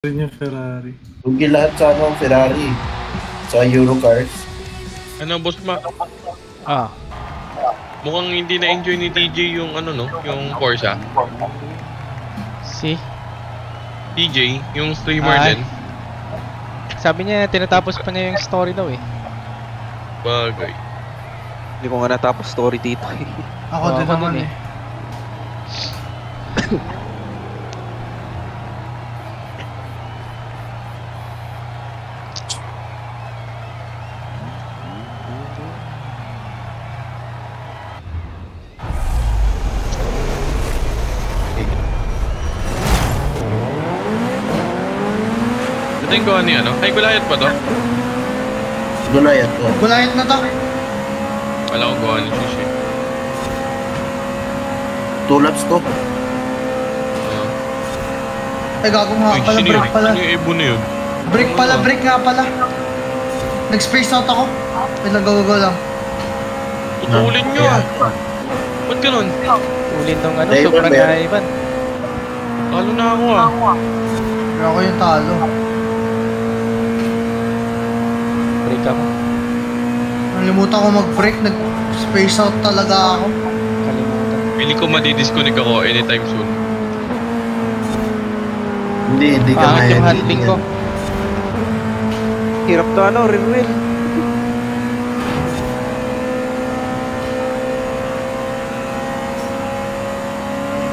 Rin yung Ferrari. Lugi lahat sa Ferrari. Sa Eurocars. Ano, Boss Mac? Ah, Mukhang hindi na-enjoy ni TJ yung ano no, yung Forza. si? TJ, yung streamer Ay. din. Sabi niya, tinatapos pa niya yung story daw eh. Bagay. Hindi ko nga natapos story dito. Ako Oo, din ako naman din eh. Ito yung gawa ni ano? Ay, gulayat pa to? Gulayat ko. Gulayat na to. Wala akong gawa ni Shishi. 2 laps to. Ay, gago nga Uy, pala, sino yun? break pala. Ano yung Evo na yun? Break pala, break nga pala. Nag-space out ako. Wait lang, go lang. Tutulin nyo ah! Ba't ganun? Ulin nung ano, Ivan, sobrang meron. Ivan. Talo na ako ah. Pero ako yung talo. Break ako. Nalimutan ko mag-break. Nag-space out talaga ako. Kalimutan. Pili ko madi-disconnect ako anytime soon. Hindi ka Pangit yung kaya. handling ko. Hirap to ano, real.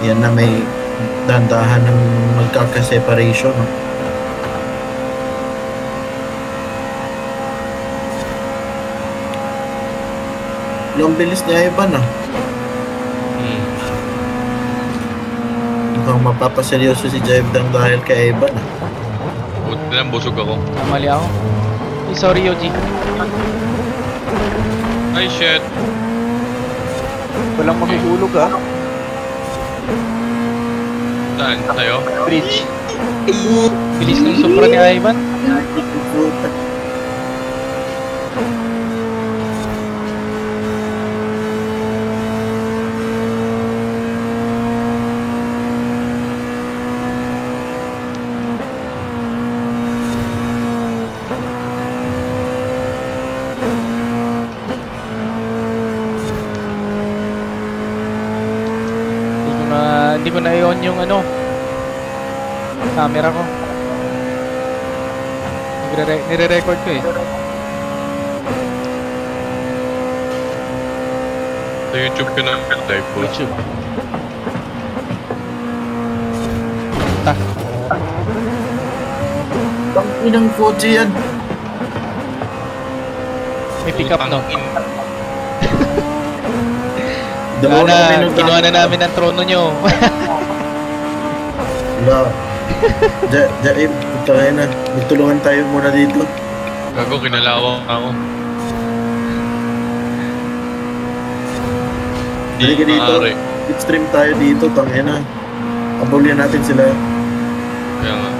Yan na may dandahan ng magkaka-separation. No? Yung bilis niya Ivan ah. Mukhang mapapaseryoso si Jaivdang dahil kay Ivan ah. Buti na lang, busog ako. Namali ako. Eh, sorry, Yoji. Ay, shit. Walang mahuhulog ah. Saan? Tayo? Bridge. Bilis ng Supra ni Ivan. Hindi ko na i-on yung ano, camera ko. Nire-record ko eh. Sa YouTube ka na live po. YouTube. Ta. Ang inang kotse yan. May pick up no. Dalawa Wala kami na, nung kinuha na namin ang trono nyo. Wala. Jaib, tayo na. Magtulungan tayo muna dito. Gago, kinalawang ako. Halika dito. maaari. Stream tayo dito, tangina. Abulyan natin sila. Kaya nga.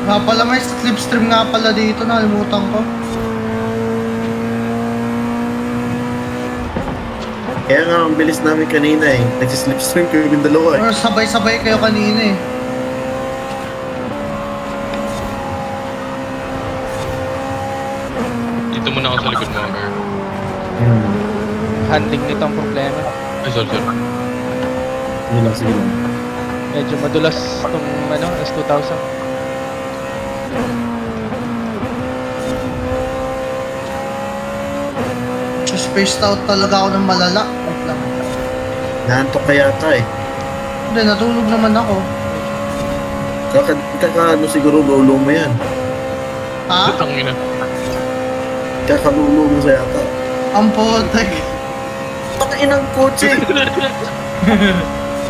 Nga pala, may slipstream nga pala dito. Nalimutan ko. Kaya nga, ang bilis namin kanina eh. Nagsislipstream kayo yung dalawa eh. Pero sabay-sabay kayo kanina eh. Dito muna ako sa likod mo, Mer. Handling nito ang problema. Ay, sorry. Sige lang, sige lang. Medyo madulas tong ano, S2000. Spaced out talaga ako ng malala. Wait lang. Naantok ka yata eh. Hindi, natulog naman ako. Ano siguro lulo mo yan. Ha? Putang ina. Kakalulo mo sa yata. Ang potek. Inang kotse!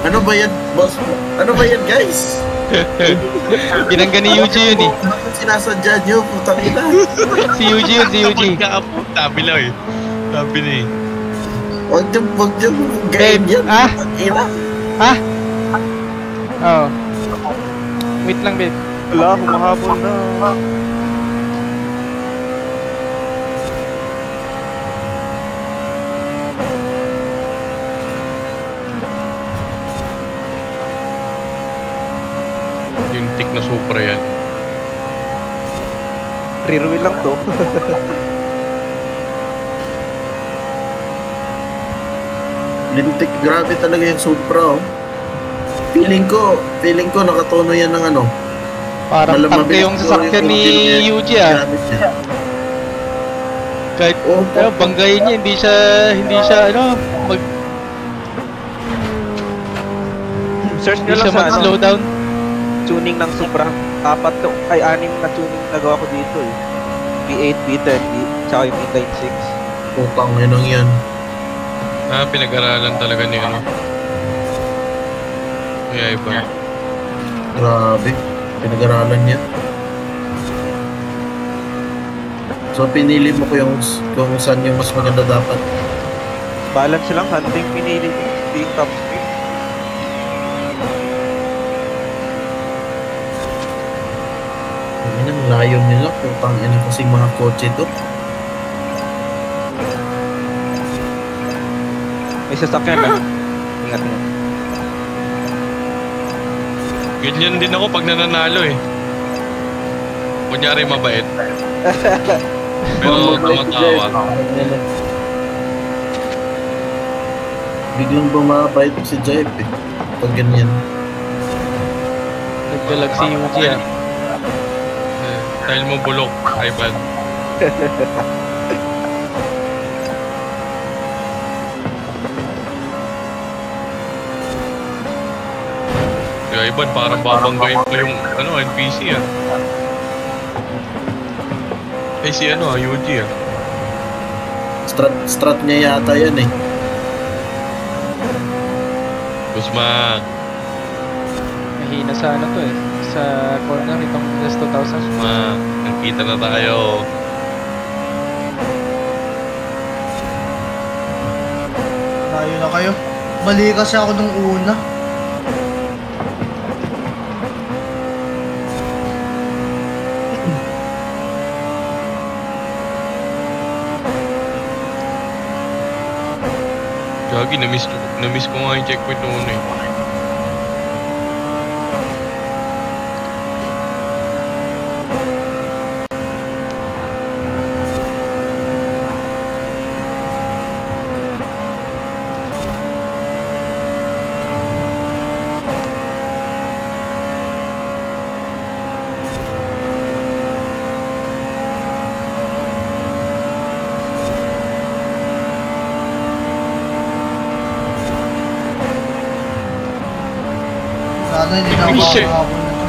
Ano ba yan, boss? Ano ba yan, guys? Binangga ni Yuji yun eh. Bakit sinasadya nyo? Putang ina. Si Yuji yun, si Yuji. Sabi lang eh. Sabi na eh. Huwag nyo gayin Babe, yan. ah? Putang ina. Ha? Oo. Wait lang, babe. Wala, humahabol na. Yung tik na Supra yan. Rear wheel lang to. Lintik, grabe talaga yung Supra, oh. Feeling ko nakatono yan ng ano. Parang tangke yung sasakyan ni Yuji ah. Gamit niya. Kahit Oo, banggayin niya, hindi siya ano, Search hindi nyo siya lang sa mag-slow down. tuning ng Supra. 6 na tuning nagawa ko dito eh. V8, V10, tsaka yung V96. Putang inang yan. Pinag-aralan talaga ni ano. Kaya iba. Grabe. Pinag-aralan niya. So pinili mo ko kung saan yung mas maganda dapat. Balance lang, handling pinili ko. Being top speed. Ang layo nila. Putang ina kasing mga kotse to. May sasakyan na. Ingat mo. Ganyan din ako pag nananalo eh. Kunyari mabait. Pero tumatawa. Biglang bumabait si Jeff eh. Pag ganyan. Nagdalag si Yuji ah. Dahil mo bulok, iPad. Kaya Iban, parang babanggayin ko yung ano, NPC ah. Eh si ano ah, Yuji ah. Strat niya yata yan eh. Guzman, Mahina sa ano to eh. Sa corner itong last 2000. Guzman, nagkita na tayo. Layo na kayo. Mali kasi ako nung una. Gagi, na-miss ko nga yung checkpoint noon eh. Sana hindi na ako Shit. makakapon na to.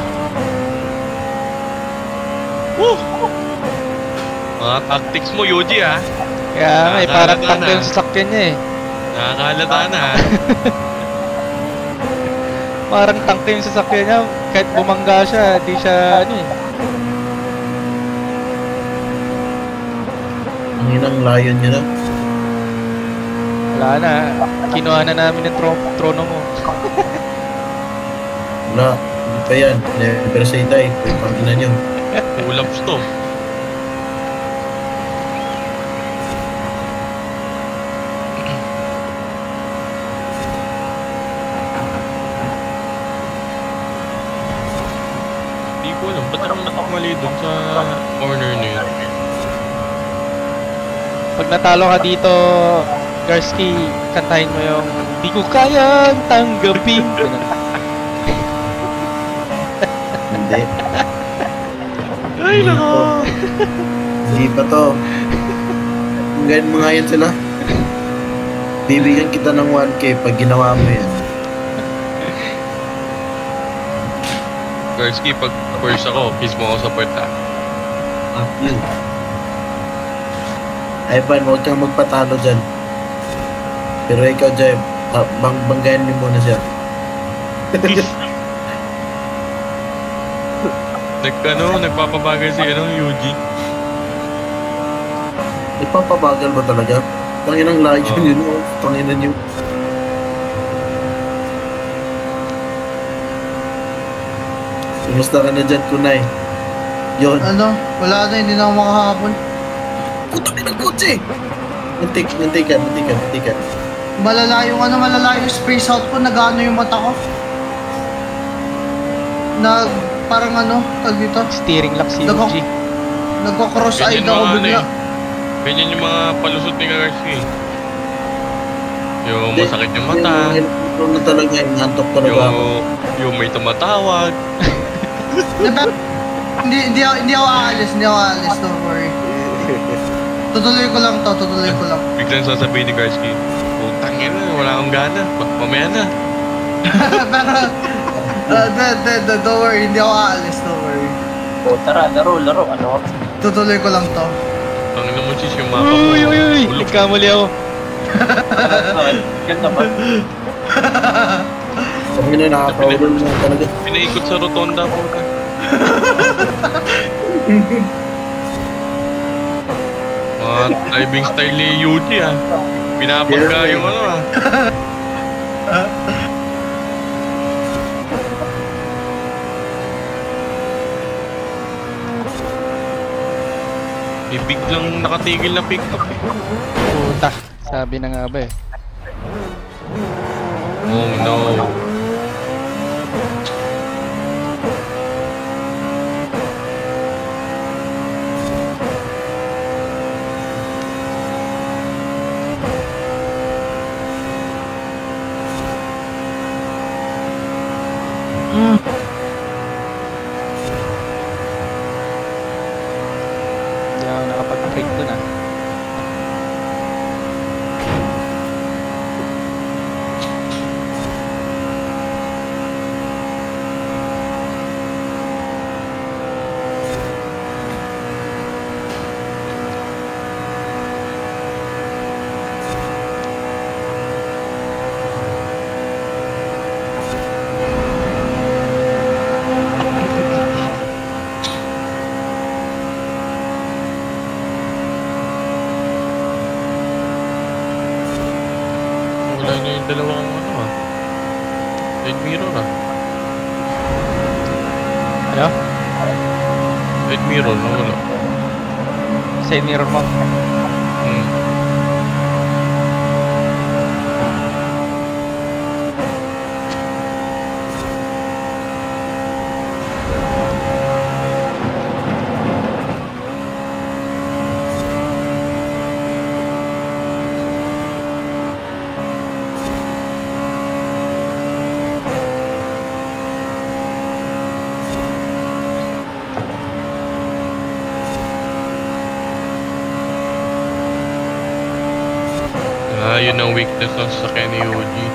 Woo! Mga tactics mo, Yuji ah. Kaya nga eh, parang Nakakalata tangke na. yung sasakyan niya eh. Nakakalata na ah. Parang tangke yung sasakyan niya. Kahit bumangga siya, di siya ano eh. Ang inang layo niya na. Wala na. Kinuha na namin yung trono mo. Wala. Hindi pa yan. Never say die. Putang ina niyo. Pull-ups to. Hindi ko alam, ba't ako nakamali dun sa corner na yun? Pag natalo ka dito, Garski, kantahin mo yung di ko kayang tanggapin. Ganun. Hindi. Ay, nako! Hindi pa to. Ngayon mo nga yan sila. Bibigyan kita ng 1K pag ginawa mo yan. Garski, pag first ako, kiss mo ako sa puerta. Fuck you. Ivan, huwag kang magpatalo dyan. Pero ikaw, Jeff, banggayan mo muna siya. Nagpapabagal si Yuji. Ipapabagal ba talaga? Tanginang layo yun, oh. Tanginan yun. Kumusta ka na dyan, Kunay? Yun. Ano? Wala na, hindi na ako makakapon. Putang ina kotse! Muntikan. Malala yung space out ko, nag-ano yung mata ko. parang ano, tag dito. Steering lock si Nako. Yuji. Nagko-cross-eyed Ganyan ako mga ano bigla. eh. Ganyan yung mga palusot ni Kagarski. Yung masakit yung mata. Yung na talaga, inantok talaga ako. Yung may tumatawag. Diba? Hindi ako aalis, don't worry. Tutuloy ko lang to, tutuloy ko lang. Biglang sasabihin ni Kagarski, putang ina, wala akong gana. Mamaya na. Pero, don't worry, hindi ako aalis, don't worry. O tara, laro, ano? Tutuloy ko lang to. Tangin mo sis yung mapa mo. Uy! Ulok. Nagkamali ako. Ganda ba? Sabi na nakakaulol na talaga. Pinaikot sa rotonda po. Mga driving style ni Yuji ah. Pinapagka yung ano ah. Eh, biglang nakatigil na pick up eh. Puta. Sabi na nga ba eh. Oh no. Hindi ako nakapag-break dun ah. Wala na yung dalawang ano ah. Side mirror ah. Ano? Side mirror na wala. Side mirror mo. Hmm. Ah, yun ang weakness ng sasakyan ni Yuji.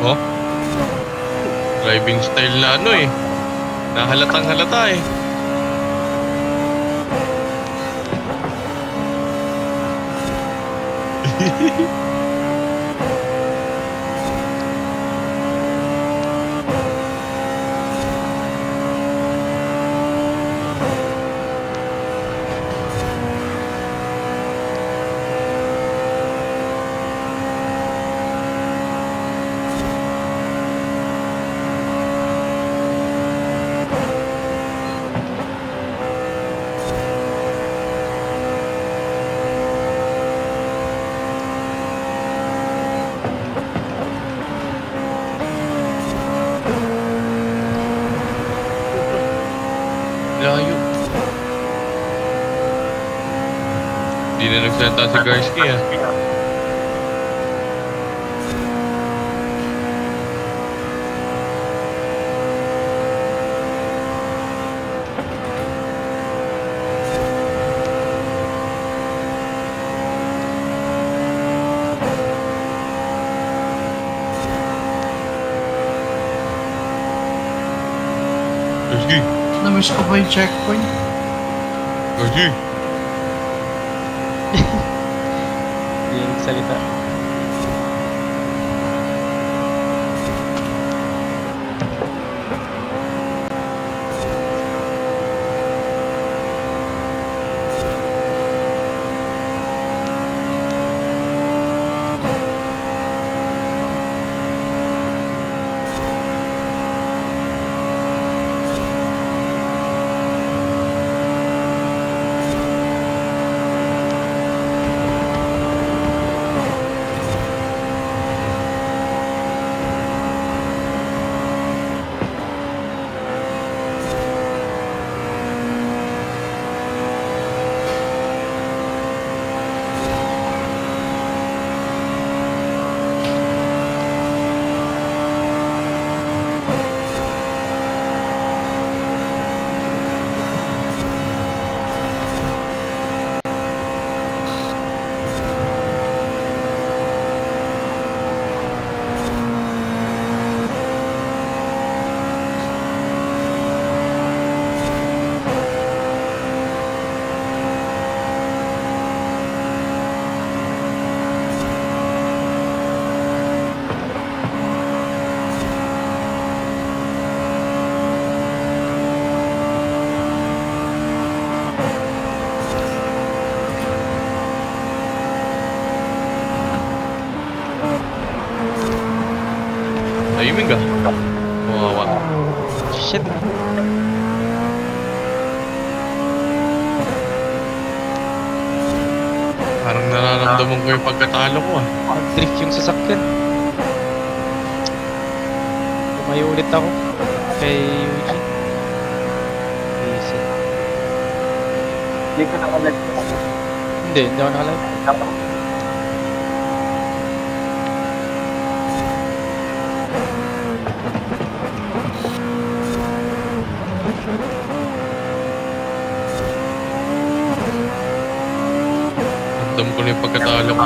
Oh? Driving style na ano eh. Nahalatang halata eh. Layo. Hindi na nagsalita si Garski ah. Garski! Namiss ko pa yung checkpoint. Garski! Hindi nagsalita. Tahimik ah. Wawa. Shit. Parang nararamdaman ko yung pagkatalo ko ah. Nag-drift yung sasakyan. Tumayo ulit ako. Kay Yuji. Easy. Hindi ka nakalag. Hindi ako nakalive. Ramdam ko na yung pagkatalo ko.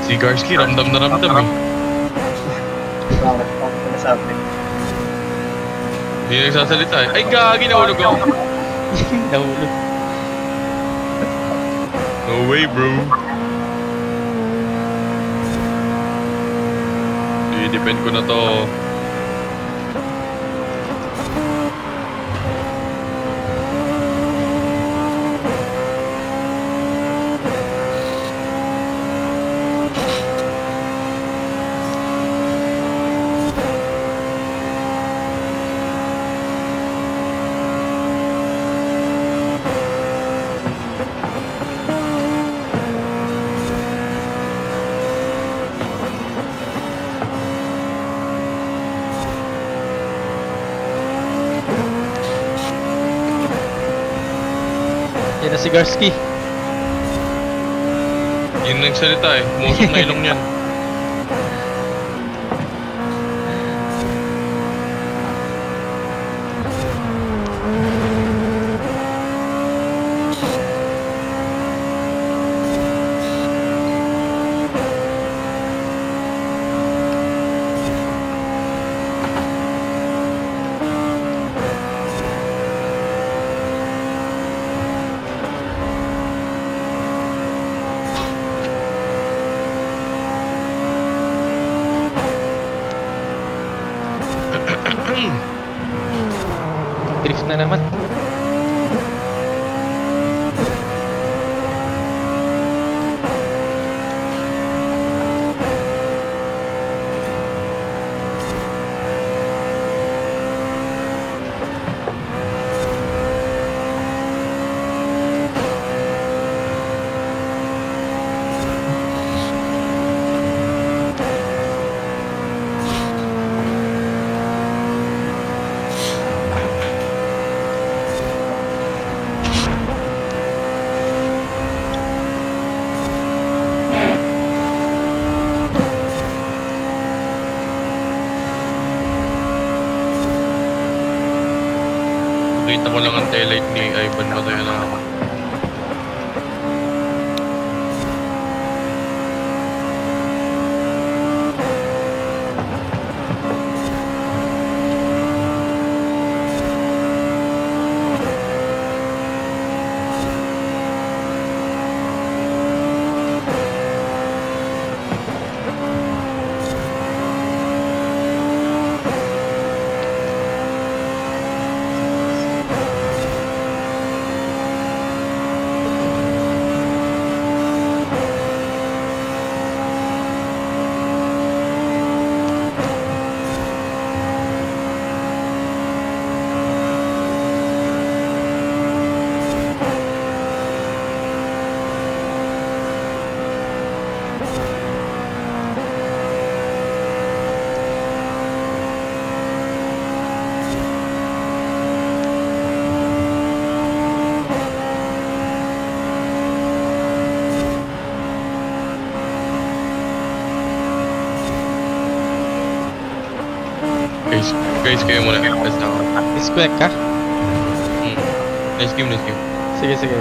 Si Garski, ramdam na ramdam eh. Bakit? Bakit ka nasabi? Hindi nagsasalita eh. Ay, gagi, nahulog ako. Nahulog. No way, bro. I-depend ko na to. Yan na si Garski. Yun nagsalita eh. Musok na ilong niyan. Drift na naman. Nakita ko lang ang taillight ni Ivan Matoya na ako. Guys, kayo muna. Let's go. Disconnect ka? Nice game, nice game. Sige, sige.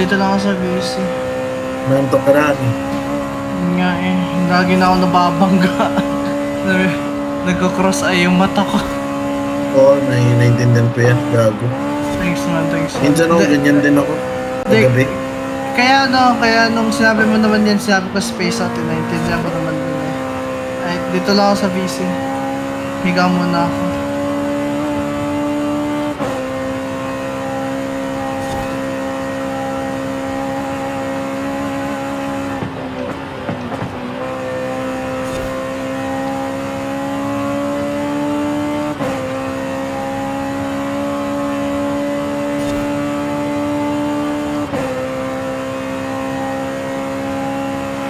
dito lang ako sa BC. Nantok ka na. Yun nga eh, lagi na ako nababangga. Nagko-cross eye yung mata ko. Oo, naiintindihan ko yan. Gago. Thanks man. Minsan ako, ganyan din ako. Kagabi. Kaya nung sinabi mo naman yan, sinabi ko space out, naintindihan ko naman din eh. Ay, dito lang ako sa BC. Higa muna ako.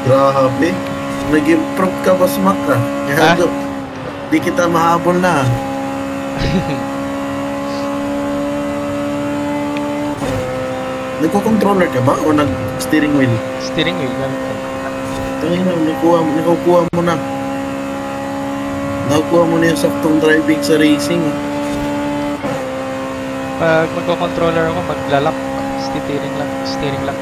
Grabe. Nag-improve ka, Boss Mac ah. Gago. Di kita mahabol na. Nagko-controller ka ba o nag-steering wheel? Steering wheel gamit ko. Tangin na, nakukuha mo na. Nakukuha mo na yung saktong driving sa racing. Pag magko-controller ako, maglalak. Steering lang.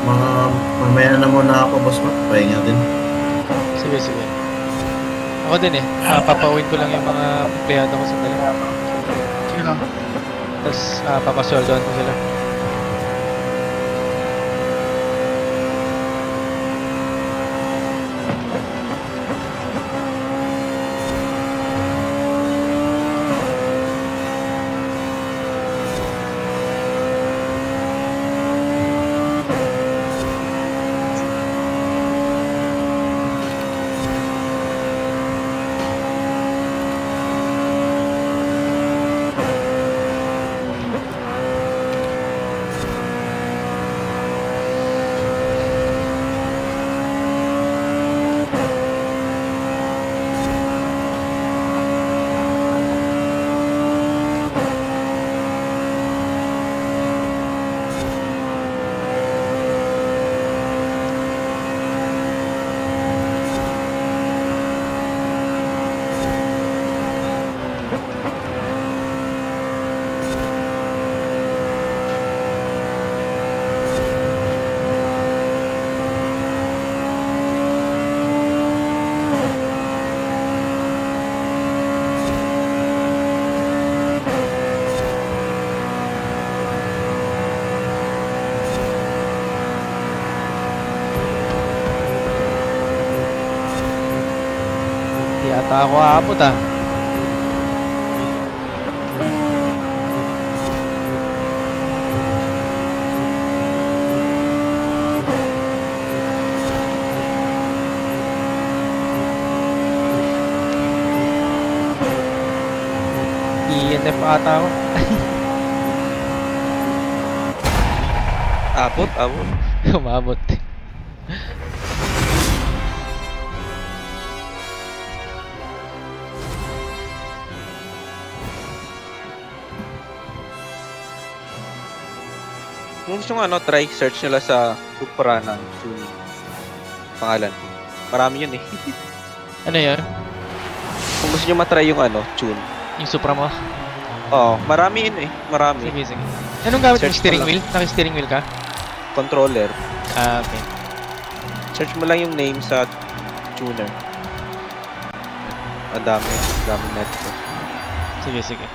Mamaya na muna ako, boss mo. Pahinga din. Sige, sige. Ako din eh. Papauwin ko lang yung mga empleyado ko sa dala. Sige lang. Tapos papasweldoan ko sila. Di ata ako aabot ah. ENF ata ako. Abot, abot. Umabot. Kung gusto nyo try search nila sa Supra ng tuning pangalan. Marami yun eh. Ano yun? Kung gusto nyo matry yung tune. Yung Supra mo? Oo, marami yun eh. Marami. Sige, sige. Anong gamit yung Search steering mo lang. wheel? Naka-steering wheel ka? Controller. Ah, okay. Search mo lang yung name sa tuner. Ang dami net ko. Sige, sige.